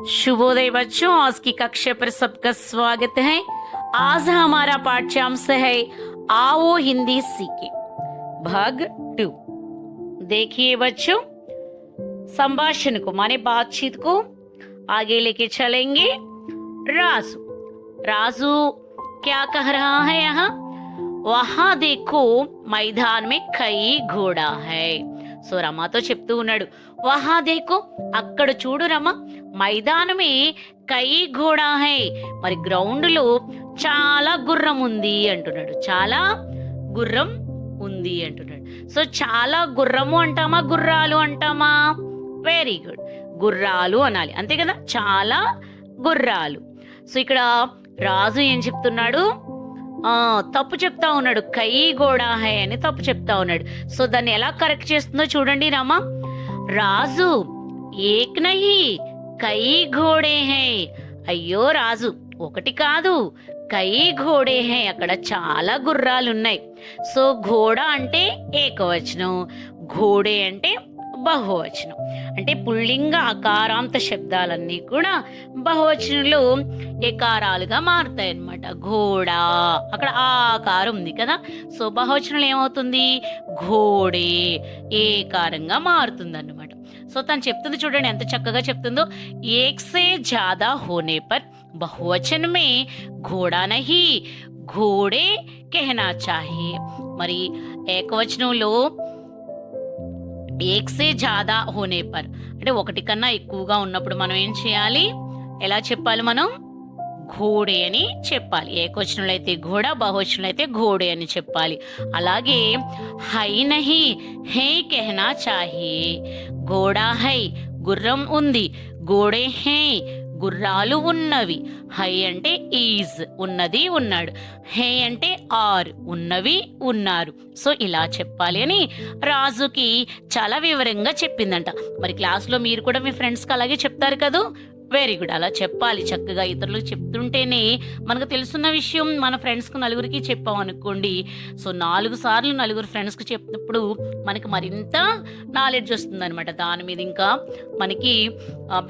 शुभोदय बच्चों, आज की कक्षा पर सबका स्वागत है। आज हमारा पाठ्यांश है आओ हिंदी सीखे भाग 2। देखिए बच्चों, संभाषण को माने बातचीत को आगे लेके चलेंगे। राजू राजू क्या कह रहा है यहाँ? वहां देखो मैदान में कई घोड़ा है। సో రమాతో చెప్తూ ఉన్నాడు, వహా దేకో అక్కడ చూడు రమా, మైదానమే కై ఘోడా హై, మరి గ్రౌండ్ లో చాలా గుర్రం ఉంది అంటున్నాడు. చాలా గుర్రం ఉంది అంటున్నాడు. సో చాలా గుర్రము అంటామా గుర్రాలు అంటామా? వెరీ గుడ్, గుర్రాలు అనాలి, అంతే కదా, చాలా గుర్రాలు. సో ఇక్కడ రాజు ఏం చెప్తున్నాడు? తప్పు చెప్తా ఉన్నాడు, కై గోడా హై అని తప్పు చెప్తా ఉన్నాడు. సో దాన్ని ఎలా కరెక్ట్ చేస్తుందో చూడండి రామా. రాజు ఏక్ నహి కై ఘోడే హై. అయ్యో రాజు, ఒకటి కాదు, కై ఘోడే హై, అక్కడ చాలా గుర్రాలు ఉన్నాయి. సో ఘోడా అంటే ఏకవచనం, ఘోడే అంటే బహువచనం. అంటే పుల్లింగ అకారాంత శబ్దాలన్నీ కూడా బహువచనంలో ఏకారాలుగా మారుతాయి అన్నమాట. ఘోడా అక్కడ ఆకారం ఉంది కదా, సో బహువచనంలో ఏమవుతుంది? ఘోడే ఏకారంగా మారుతుంది అన్నమాట. సో తను చెప్తుంది చూడండి ఎంత చక్కగా చెప్తుందో. ఏక్ సే జ్యాదా హోనే పర్ బహువచన్ మే ఘోడా నహీ ఘోడే కెహనా చాహియే. మరి ఏకవచనంలో ఏక్ సే జ్యాదా హోనే పర్ అంటే ఒకటి కన్నా ఎక్కువగా ఉన్నప్పుడు మనం ఏం చేయాలి? ఎలా చెప్పాలి? మనం ఘోడే అని చెప్పాలి. ఏకవచనంలో అయితే ఘోడా, బహువచనంలో అయితే ఘోడే అని చెప్పాలి. అలాగే హై నహి హే కెహనా చాహియే. ఘోడా హై గుర్రం ఉంది, ఘోడే హే గుర్రాలు ఉన్నవి. హై అంటే ఈజ్ ఉన్నది ఉన్నాడు, హే అంటే ఆర్ ఉన్నవి ఉన్నారు. సో ఇలా చెప్పాలి అని రాజుకి చాలా వివరంగా చెప్పిందంట. మరి క్లాస్లో మీరు కూడా మీ ఫ్రెండ్స్కి అలాగే చెప్తారు కదా? వెరీ గుడ్, అలా చెప్పాలి చక్కగా. ఇతరులకు చెప్తుంటేనే మనకు తెలుసున్న విషయం మన ఫ్రెండ్స్కి నలుగురికి చెప్పాం అనుకోండి, సో 4 సార్లు నలుగురు ఫ్రెండ్స్కి చెప్పినప్పుడు మనకి మరింత నాలెడ్జ్ వస్తుంది అనమాట. దాని మీద ఇంకా మనకి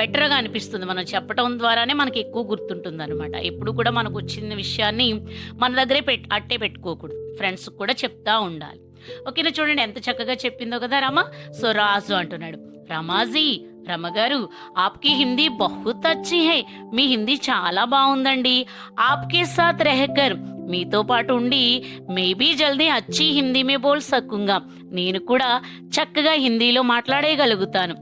బెటర్గా అనిపిస్తుంది. మనం చెప్పడం ద్వారానే మనకి ఎక్కువ గుర్తుంటుంది అనమాట. ఎప్పుడు కూడా మనకు వచ్చిన విషయాన్ని మన దగ్గరే అట్టే పెట్టుకోకూడదు, ఫ్రెండ్స్కి కూడా చెప్తా ఉండాలి. ఓకేనా? చూడండి ఎంత చక్కగా చెప్పిందో కదా రమ. సో రాజు అంటున్నాడు, రమాజీ రమగారు ఆప్కి హిందీ బహుత్ అచ్చి హై. మీ హిందీ చాలా బాగుందండి. ఆప్కే సాత్ రెహకర్ మీతో పాటు ఉండి మేబీ జల్దీ అచ్చి హిందీ మే బోల్ సకుంగా, నేను కూడా చక్కగా హిందీలో మాట్లాడేయగలుగుతాను.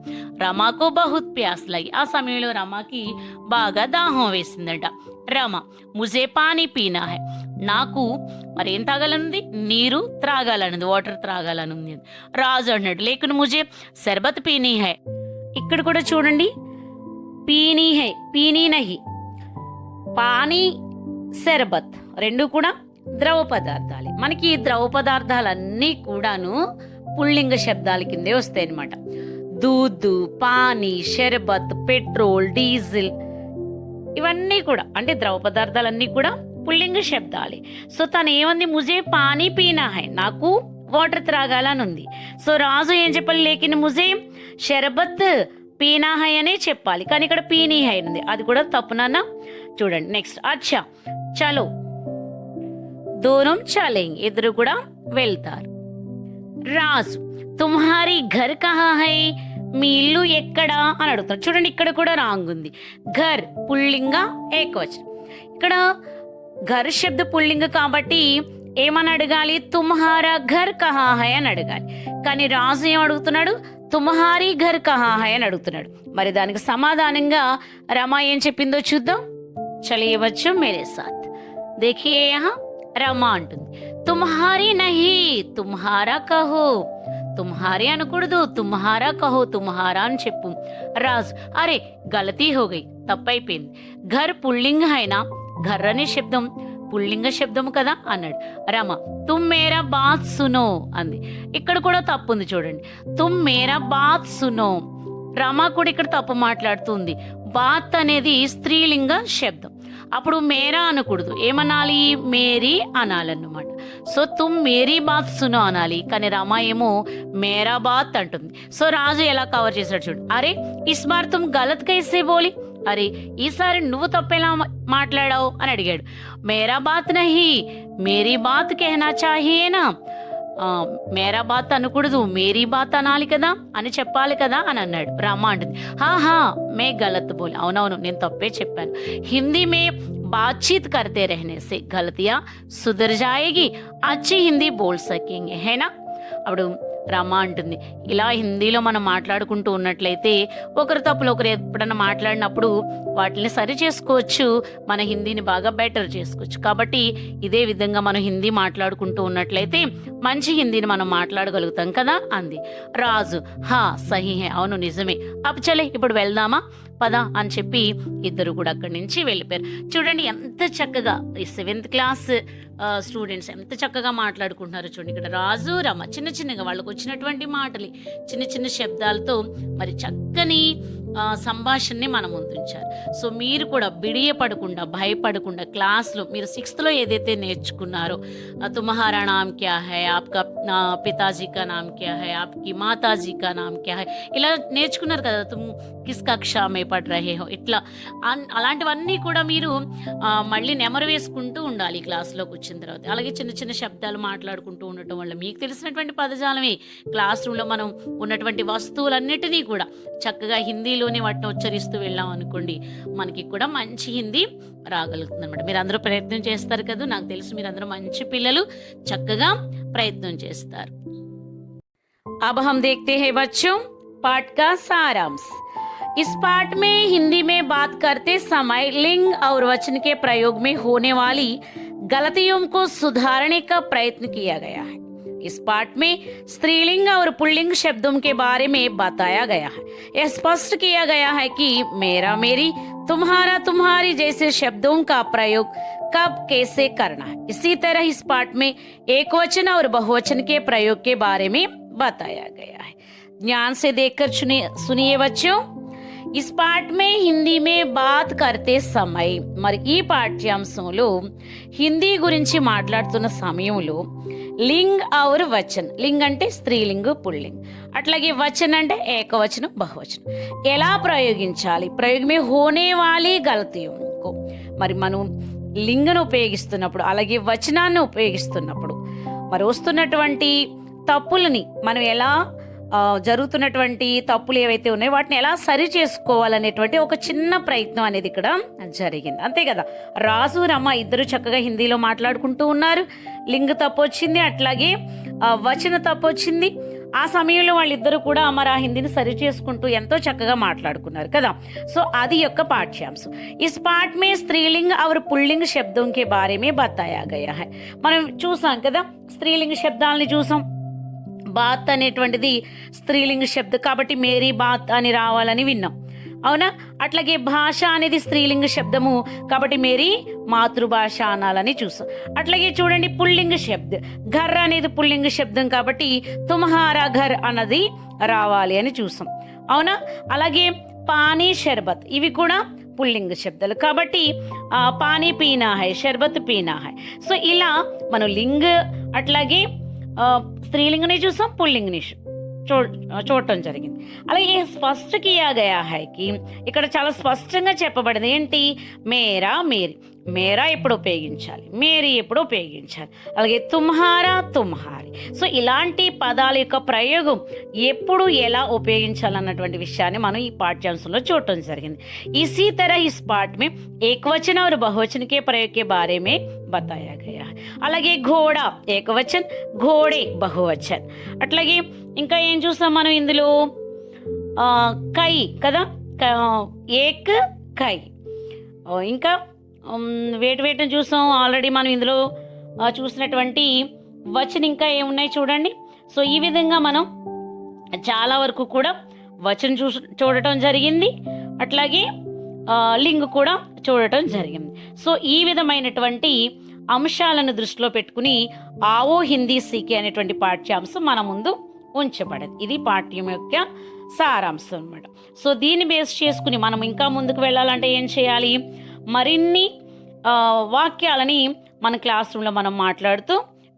రమాకో బహుత్ ప్యాస్ లగి. ఆ సమయంలో రమాకి బాగా దాహం వేసిందట. రమ ముజే పానీ పీనా హై, నాకు మరేం తాగాలనుంది? నీరు త్రాగాలనుంది, వాటర్ త్రాగాలనుంది. రాజు అన్నాడు, లేకున్ ముజే శర్బత్ పీనీ హై. ఇక్కడ కూడా చూడండి, పీనీ హై పీనీ నహి, పానీ శర్బత్ రెండు కూడా ద్రవ పదార్థాలే. మనకి ద్రవ పదార్థాలన్నీ కూడాను పుల్లింగ శబ్దాల కిందే వస్తాయి అన్నమాట. దూద్, పానీ, షర్బత్, పెట్రోల్, డీజిల్, ఇవన్నీ కూడా అంటే ద్రవ పదార్థాలన్నీ కూడా పుల్లింగ శబ్దాలే. సో తను ఏమంది? ముజే పానీ పీనా హై, నాకు వాటర్ త్రాగాలని ఉంది. సో రాజు ఏం చెప్పాలి? లేకిన్ ముజే షర్బత్ పీనా హై అనే చెప్పాలి, కానీ ఇక్కడ పీనీ హై ఉంది, అది కూడా తప్పు నాన్న. చూడండి నెక్స్ట్, అచ్చా చలో దూరం చలేంగే, ఇద్దరు కూడా వెళ్తారు. రాజు తుమ్హారీ ఘర్ కహా హై, మీ ఇల్లు ఎక్కడా అని అడుగుతారు. చూడండి ఇక్కడ కూడా రాంగ్ ఉంది. ఘర్ పుల్లింగ ఏకవచనం. ఇక్కడ ఘర్ శబ్ద పుల్లింగ కాబట్టి ఏమని అడగాలి? తుమ్హారా ఘర్ కహా హై అని అడగాలి. కానీ రాజు ఏం అడుగుతున్నాడు? తుమ్హారీ ఘర్ కహా హై అని అడుగుతున్నాడు. మరి దానికి సమాధానంగా రమా ఏం చెప్పిందో చూద్దాం. చలియే బచ్చో మేరే సాత్. దేఖియే యహా రమా అంటుంది, తుమ్హారీ నహీ తుమ్హారా కహో. తుమ్హారీ అనకూడదు, తుమ్హారా కహో, తుమ్హారా అని చెప్పు. రాజు అరే గలతీ హో గయి, తప్పైపోయింది. ఘర్ పుల్లింగ హైనా, ఘర్ అనే శబ్దం పుల్లింగ శబ్దము కదా అన్నాడు. రమ తుమ్ మేరా బాత్ సునో అంది. ఇక్కడ కూడా తప్పు ఉంది చూడండి, తుమ్ మేరా బాత్ సునో. రమ కూడా ఇక్కడ తప్పు మాట్లాడుతుంది. బాత్ అనేది స్త్రీలింగ శబ్దం, అప్పుడు మేరా అనకూడదు, ఏమనాలి? మేరీ అనాలన్నమాట. సో తుమ్ మేరీ బాత్ సునో అనాలి, కానీ రమ ఏమో మేరా బాత్ అంటుంది. సో రాజు ఎలా కవర్ చేశాడు చూడు. అరే ఇస్ బార్ తుమ్ గలత్ కైసే బోలి, అరే ఈసారి నువ్వు తప్పెలా మాట్లాడావు అని అడిగాడు. మేరా బాత్ నహీ మేరీ బాత్ కెహనా చాహియేనా, మేరా బాత్ అనకూడదు మేరీ బాత్ అనాలి కదా అని చెప్పాలి కదా అని అన్నాడు. రామ అంటుంది హా మే గలత్ బోల్, అవునవును నేను తప్పే చెప్పాను. హిందీ మే బాతచీత్ కర్తే రహనే సే గలతియా సుధర్ జాయేగి, అచ్చి హిందీ బోల్ సకేంగే హేనా. అప్పుడు రమ అంటుంది ఇలా హిందీలో మనం మాట్లాడుకుంటూ ఉన్నట్లయితే ఒకరు తప్పులు ఒకరు ఎప్పుడన్నా మాట్లాడినప్పుడు వాటిని సరి చేసుకోవచ్చు, మన హిందీని బాగా బెటర్ చేసుకోవచ్చు. కాబట్టి ఇదే విధంగా మనం హిందీ మాట్లాడుకుంటూ ఉన్నట్లయితే మంచి హిందీని మనం మాట్లాడగలుగుతాం కదా అంది. రాజు హా సహీ హే, అవును నిజమే, అప్పుడు చలే ఇప్పుడు వెళ్దామా పద అని చెప్పి ఇద్దరు కూడా అక్కడి నుంచి వెళ్ళిపోయారు. చూడండి ఎంత చక్కగా ఈ 7th క్లాస్ స్టూడెంట్స్ ఎంత చక్కగా మాట్లాడుకుంటున్నారు చూడండి. ఇక్కడ రాజు రమ చిన్న చిన్నగా వాళ్ళకు వచ్చినటువంటి మాటలు చిన్న చిన్న శబ్దాలతో మరి చక్కని సంభాషణని మన ముందుంచారు. సో మీరు కూడా బిడియపడకుండా భయపడకుండా క్లాస్లో మీరు 6th ఏదైతే నేర్చుకున్నారో తుమ్హారా నామ్ క్యా హై, ఆప్కా పితాజీ కా నామ్ క్యా హై, ఆప్కి మాతాజీ కా నామ్ క్యా హై, ఇలా నేర్చుకున్నారు కదా. తుమ్ కిస్ కక్షా మే పడ్ రహే హో, ఇట్లా అలాంటివన్నీ కూడా మీరు మళ్ళీ నెమరు వేసుకుంటూ ఉండాలి క్లాస్లోకి వచ్చిన తర్వాత. అలాగే చిన్న చిన్న శబ్దాలు మాట్లాడుకుంటూ ఉండటం వల్ల మీకు తెలిసినటువంటి పదజాలమే క్లాస్ రూమ్లో మనం ఉన్నటువంటి వస్తువులన్నిటినీ కూడా చక్కగా హిందీలోనే వాటిని ఉచ్చరిస్తూ వెళ్ళాం అనుకోండి, మనకి కూడా మంచి హిందీ రాగలుగుతుంది అనమాట. మీరు అందరూ ప్రయత్నం చేస్తారు కదా, నాకు తెలుసు మీరందరూ మంచి పిల్లలు, చక్కగా ప్రయత్నం చేస్తారు. अब हम देखते हैं बच्चों पाठ का सारांश। इस पाठ में हिंदी में बात करते समय लिंग और वचन के प्रयोग में होने वाली गलतियों को सुधारने का प्रयत्न किया गया है। इस पाठ में स्त्रीलिंग और पुल्लिंग शब्दों के बारे में बताया गया है। यह स्पष्ट किया गया है कि मेरा मेरी तुम्हारा तुम्हारी जैसे शब्दों का प्रयोग कब कैसे करना है। इसी तरह इस पाठ में एकवचन और बहुवचन के प्रयोग के बारे में बताया गया है। ध्यान से देखकर सुनिए बच्चों। इस पाठ में हिंदी में बात करते समय మరి ఈ పాఠ్యాంశంలో హిందీ గురించి మాట్లాడుతున్న సమయంలో లింగ్ ఔర్ వచన్, లింగ్ అంటే స్త్రీలింగ్ పుల్లింగ్, అట్లాగే వచన్ అంటే ఏకవచనం బహువచనం ఎలా ప్రయోగించాలి, ప్రయోగమే హోనే వాలి గలతీయంకో, మరి మనం లింగను ఉపయోగిస్తున్నప్పుడు అలాగే వచనాన్ని ఉపయోగిస్తున్నప్పుడు మరి వస్తున్నటువంటి తప్పులని మనం ఎలా జరుగుతున్నటువంటి తప్పులు ఏవైతే ఉన్నాయో వాటిని ఎలా సరి చేసుకోవాలనేటువంటి ఒక చిన్న ప్రయత్నం అనేది ఇక్కడ జరిగింది, అంతే కదా. రాజు రమ ఇద్దరు చక్కగా హిందీలో మాట్లాడుకుంటూ ఉన్నారు. లింగ తప్పు వచ్చింది, అట్లాగే వచన తప్పు వచ్చింది. ఆ సమయంలో వాళ్ళిద్దరూ కూడా మరి ఆ హిందీని సరి చేసుకుంటూ ఎంతో చక్కగా మాట్లాడుకున్నారు కదా. సో అది యొక్క పాఠ్యాంశం. ఇస్ పాఠ్ మే స్త్రీలింగ और पुल्लिंग शब्दों के बारे में बताया गया है. మనం చూసాం కదా, స్త్రీలింగ శబ్దాలని చూసాం. బాత్ అనేటువంటిది స్త్రీలింగ శబ్దం కాబట్టి మేరీ బాత్ అని రావాలని విన్నాం, అవునా. అట్లాగే భాష అనేది స్త్రీలింగ శబ్దము కాబట్టి మేరీ మాతృభాష అనాలని చూసాం. అట్లాగే చూడండి పుల్లింగ శబ్దం ఘర్ అనేది పుల్లింగ శబ్దం కాబట్టి తుమ్హారా ఘర్ అన్నది రావాలి అని చూసాం, అవునా. అలాగే పానీ షర్బత్ ఇవి కూడా పుల్లింగ శబ్దాలు కాబట్టి పానీ పీనా హై, షర్బత్ పీనా హై. సో ఇలా మనం లింగ్ అట్లాగే స్త్రీలింగని చూసాం, పుల్లింగని చూడటం జరిగింది. అలాగే స్పష్ట కియా గయా హై కి ఇక్కడ చాలా స్పష్టంగా చెప్పబడింది ఏంటి, మేరా మేరీ, మేరా ఎప్పుడు ఉపయోగించాలి, మేరీ ఎప్పుడు ఉపయోగించాలి, అలాగే తుమ్హారా తుమ్హారి. సో ఇలాంటి పదాల యొక్క ప్రయోగం ఎప్పుడు ఎలా ఉపయోగించాలన్నటువంటి విషయాన్ని మనం ఈ పాఠ్యాంశంలో చూడటం జరిగింది. इसी तरह इस पाठ में एकवचन और बहुवचन के प्रयोग के बारे में बताया गया है. అలాగే ఘోడా ఏకవచన్, ఘోడే బహువచన్. అట్లాగే ఇంకా ఏం చూస్తాం మనం ఇందులో, కై కదా, ఏక్ కై. ఇంకా వేటిని చూసాం ఆల్రెడీ మనం ఇందులో చూసినటువంటి వచనం ఇంకా ఏమున్నాయి చూడండి. సో ఈ విధంగా మనం చాలా వరకు కూడా వచనం చూడటం జరిగింది, అట్లాగే లింగ్ కూడా చూడటం జరిగింది. సో ఈ విధమైనటువంటి అంశాలను దృష్టిలో పెట్టుకుని ఆవో హిందీ సీకే అనేటువంటి పాఠ్యాంశం మన ముందు ఉంచబడదు. ఇది పాఠ్యం యొక్క సారాంశం అన్నమాట. సో దీన్ని బేస్ చేసుకుని మనం ఇంకా ముందుకు వెళ్ళాలంటే ఏం చేయాలి, మరిన్ని వాక్యాలని మన క్లాస్ రూమ్లో మనం మాట్లాడుతూ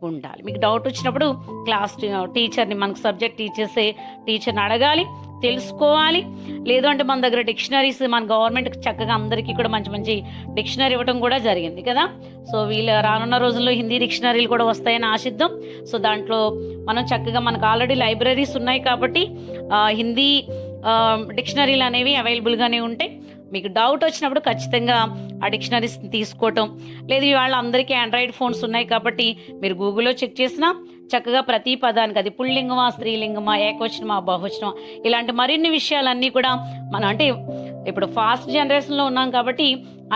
ఉండాలి. మీకు డౌట్ వచ్చినప్పుడు క్లాస్ టీచర్ని, మనకు సబ్జెక్ట్ టీచర్ని అడగాలి, తెలుసుకోవాలి. లేదు అంటే మన దగ్గర డిక్షనరీస్, మన గవర్నమెంట్ చక్కగా అందరికీ కూడా మంచి మంచి డిక్షనరీ ఇవ్వడం కూడా జరిగింది కదా. సో వీళ్ళ రానున్న రోజుల్లో హిందీ డిక్షనరీలు కూడా వస్తాయని ఆశిద్దాం. సో దాంట్లో మనం చక్కగా, మనకు ఆల్రెడీ లైబ్రరీస్ ఉన్నాయి కాబట్టి హిందీ డిక్షనరీలు అనేవి అవైలబుల్గానే ఉంటాయి. మీకు డౌట్ వచ్చినప్పుడు ఖచ్చితంగా ఆ డిక్షనరీస్ తీసుకోవటం. లేదు ఇవాళ అందరికీ ఆండ్రాయిడ్ ఫోన్స్ ఉన్నాయి కాబట్టి మీరు గూగుల్లో చెక్ చేసినా చక్కగా ప్రతి పదానికి అది పుల్లింగమా, స్త్రీలింగమా, ఏకవచనమా, బహువచనమా, ఇలాంటి మరిన్ని విషయాలన్నీ కూడా మనం, అంటే ఇప్పుడు ఫాస్ట్ జనరేషన్లో ఉన్నాం కాబట్టి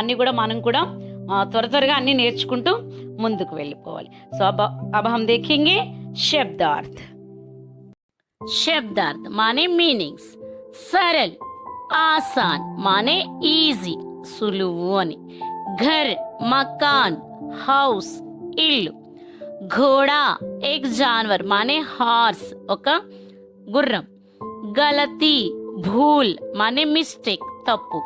అన్నీ కూడా మనం కూడా త్వరగా అన్నీ నేర్చుకుంటూ ముందుకు వెళ్ళిపోవాలి. సో अब हम देखेंगे शब्दार्थ. शब्दार्थ माने मीनिंग्स. सरल, आसान माने ఈజీ, సులువు అని. घर, मकान, हाउस, ఇల్లు. घोड़ा एक जानवर माने హార్స్, ఒక గుర్రం. गलती, भूल माने मिस्टेक, తప్పు.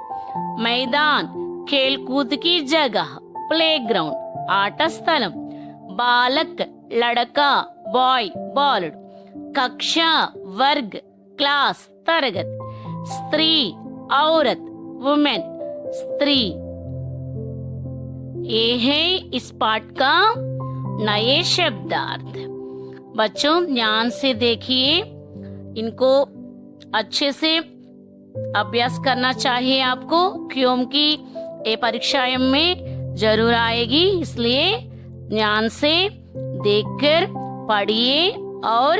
मैदान, खेल कूद की जगह, प्लेग्राउंड, ఆట స్థలం. బాలక్, లడకా, బాయ్, బాలుడు. కక్ష, వర్గ్, క్లాస్, తరగతి. స్త్రీ, औरत, वुमेन, स्त्री. ये है इस पाठ का नए शब्दार्थ. बच्चों ध्यान से देखिए, इनको अच्छे से अभ्यास करना चाहिए आपको, क्योंकि ये परीक्षा में जरूर आएगी. इसलिए ध्यान से देखकर पढ़िए और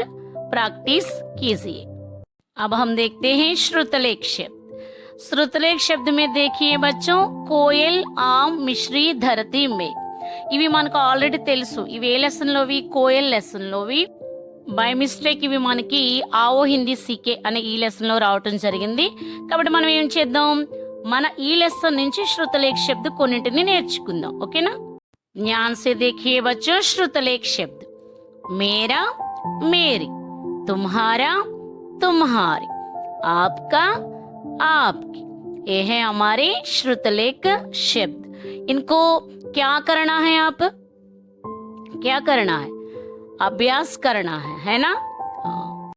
प्रैक्टिस कीजिए. अब हम देखते हैं श्रुतलेख शब्द. श्रुतलेख शब्द में देखिए बच्चों, कोयल, आम, मिश्री, धरती में. ఇవి మనకు ఆల్రెడీ తెలుసు. ఇవి ఏ లెసన్లోవి? కోయల్ లెసన్లోవి. బై మిస్టేక్ ఇవి మనకి ఆవో హిందీ సీకే అనే ఈ లెసన్లో రావటం జరిగింది. కాబట్టి మనం ఏం చేద్దాం, మన ఈ లెసన్ నుంచి श्रुतलेख शब्द కొన్నింటిని నేర్చుకుందాం. ఓకేనా? ध्यान से देखिए बच्चों, श्रुतलेख शब्द. मेरा, मेरी. तुम्हारा, तुम्हारी. आपका, आपकी. ये है हमारे श्रुतलेख शब्द. इनको क्या करना है? आप क्या करना है? अभ्यास करना है ना.